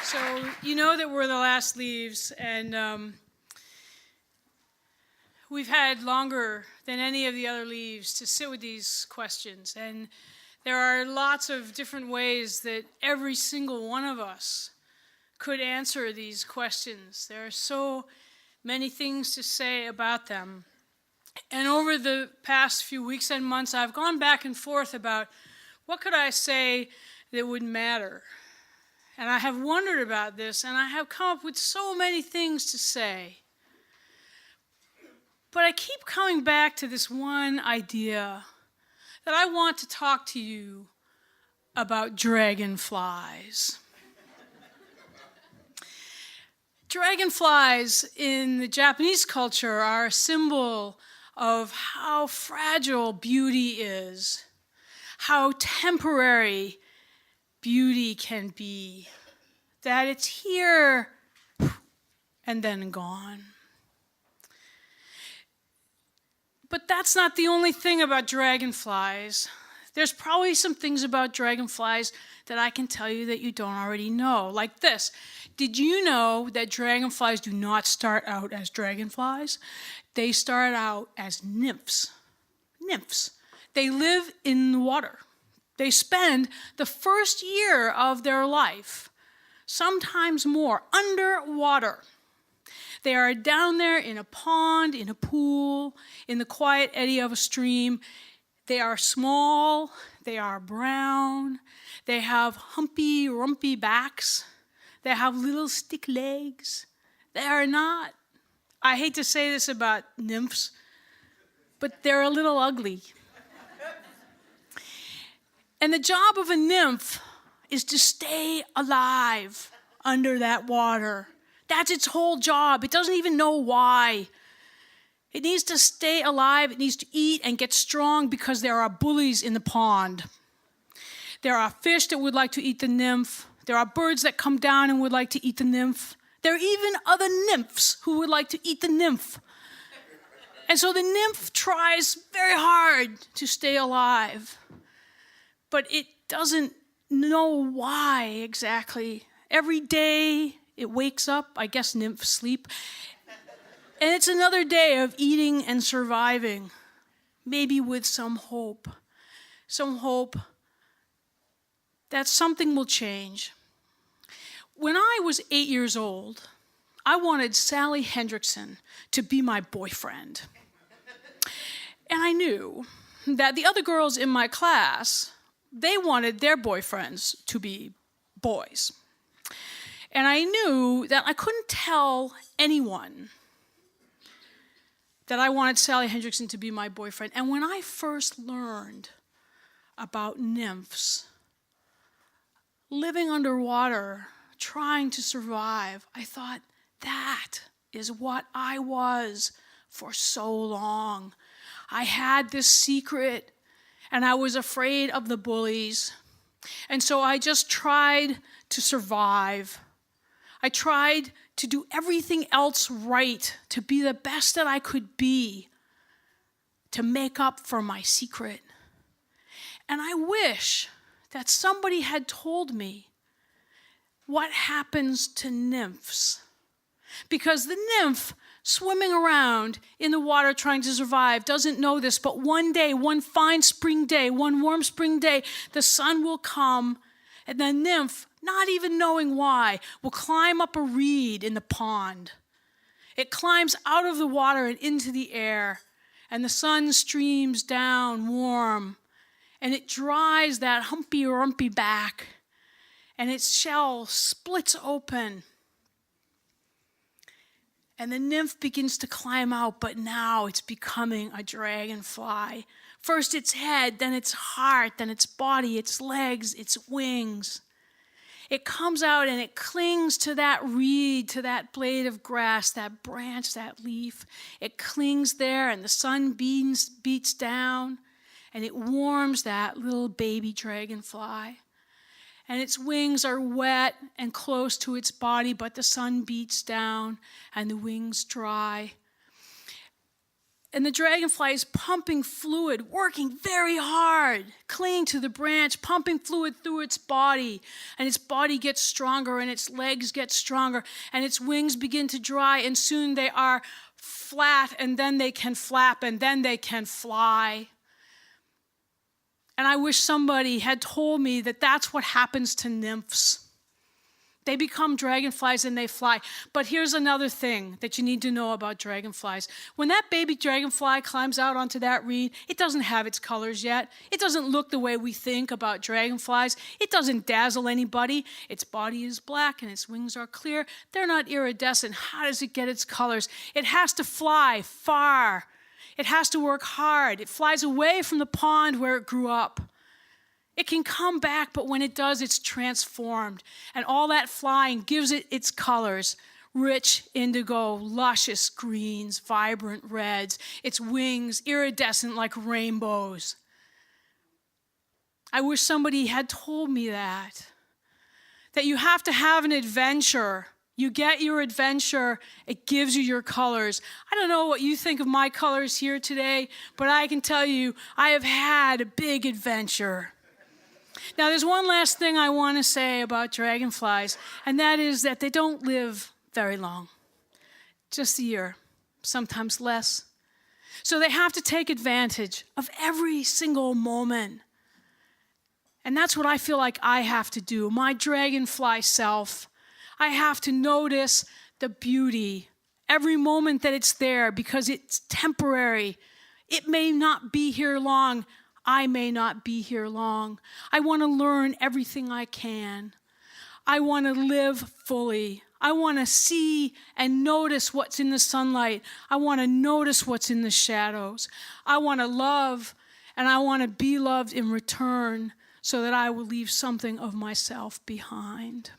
So you know that we're the last leaves, and we've had longer than any of the other leaves to sit with these questions. And there are lots of different ways that every single one of us could answer these questions. There are so many things to say about them. And over the past few weeks and months, I've gone back and forth about what could I say that would matter. And I have wondered about this, and I have come up with so many things to say. But I keep coming back to this one idea that I want to talk to you about dragonflies. Dragonflies in the Japanese culture are a symbol of how fragile beauty is, how temporary beauty can be, that it's here and then gone. But that's not the only thing about dragonflies. There's probably some things about dragonflies that I can tell you that you don't already know, like this. Did you know that dragonflies do not start out as dragonflies? They start out as nymphs. Nymphs. They live in the water. They spend the first year of their life, sometimes more, underwater. They are down there in a pond, in a pool, in the quiet eddy of a stream. They are small, they are brown, they have humpy, rumpy backs, they have little stick legs. They are not, I hate to say this about nymphs, but they're a little ugly. And the job of a nymph is to stay alive under that water. That's its whole job. It doesn't even know why. It needs to stay alive. It needs to eat and get strong because there are bullies in the pond. There are fish that would like to eat the nymph. There are birds that come down and would like to eat the nymph. There are even other nymphs who would like to eat the nymph. And so the nymph tries very hard to stay alive. But it doesn't know why exactly. Every day it wakes up, I guess nymphs sleep, and it's another day of eating and surviving, maybe with some hope that something will change. When I was 8 years old, I wanted Sally Hendrickson to be my boyfriend. And I knew that the other girls in my class, they wanted their boyfriends to be boys. And I knew that I couldn't tell anyone that I wanted Sally Hendrickson to be my boyfriend. And when I first learned about nymphs living underwater, trying to survive, I thought, that is what I was for so long. I had this secret, and I was afraid of the bullies. And so I just tried to survive. I tried to do everything else right, to be the best that I could be, to make up for my secret. And I wish that somebody had told me what happens to nymphs. Because the nymph swimming around in the water trying to survive doesn't know this, but one day, one fine spring day, one warm spring day, the sun will come, and the nymph, not even knowing why, will climb up a reed in the pond. It climbs out of the water and into the air, and the sun streams down warm, and it dries that humpy, rumpy back, and its shell splits open. And the nymph begins to climb out, but now it's becoming a dragonfly. First its head, then its heart, then its body, its legs, its wings. It comes out and it clings to that reed, to that blade of grass, that branch, that leaf. It clings there, and the sun beats down, and it warms that little baby dragonfly. And its wings are wet and close to its body, but the sun beats down and the wings dry. And the dragonfly is pumping fluid, working very hard, clinging to the branch, pumping fluid through its body. And its body gets stronger, and its legs get stronger, and its wings begin to dry, and soon they are flat, and then they can flap, and then they can fly. And I wish somebody had told me that that's what happens to nymphs. They become dragonflies and they fly. But here's another thing that you need to know about dragonflies. When that baby dragonfly climbs out onto that reed, it doesn't have its colors yet. It doesn't look the way we think about dragonflies. It doesn't dazzle anybody. Its body is black and its wings are clear. They're not iridescent. How does it get its colors? It has to fly far. It has to work hard. It flies away from the pond where it grew up. It can come back, but when it does, it's transformed. And all that flying gives it its colors: rich indigo, luscious greens, vibrant reds, its wings iridescent like rainbows. I wish somebody had told me that you have to have an adventure. You get your adventure, it gives you your colors. I don't know what you think of my colors here today, but I can tell you I have had a big adventure. Now, there's one last thing I want to say about dragonflies, and that is that they don't live very long. Just a year, sometimes less. So they have to take advantage of every single moment. And that's what I feel like I have to do, my dragonfly self. I have to notice the beauty every moment that it's there, because it's temporary. It may not be here long. I may not be here long. I want to learn everything I can. I want to live fully. I want to see and notice what's in the sunlight. I want to notice what's in the shadows. I want to love, and I want to be loved in return, so that I will leave something of myself behind.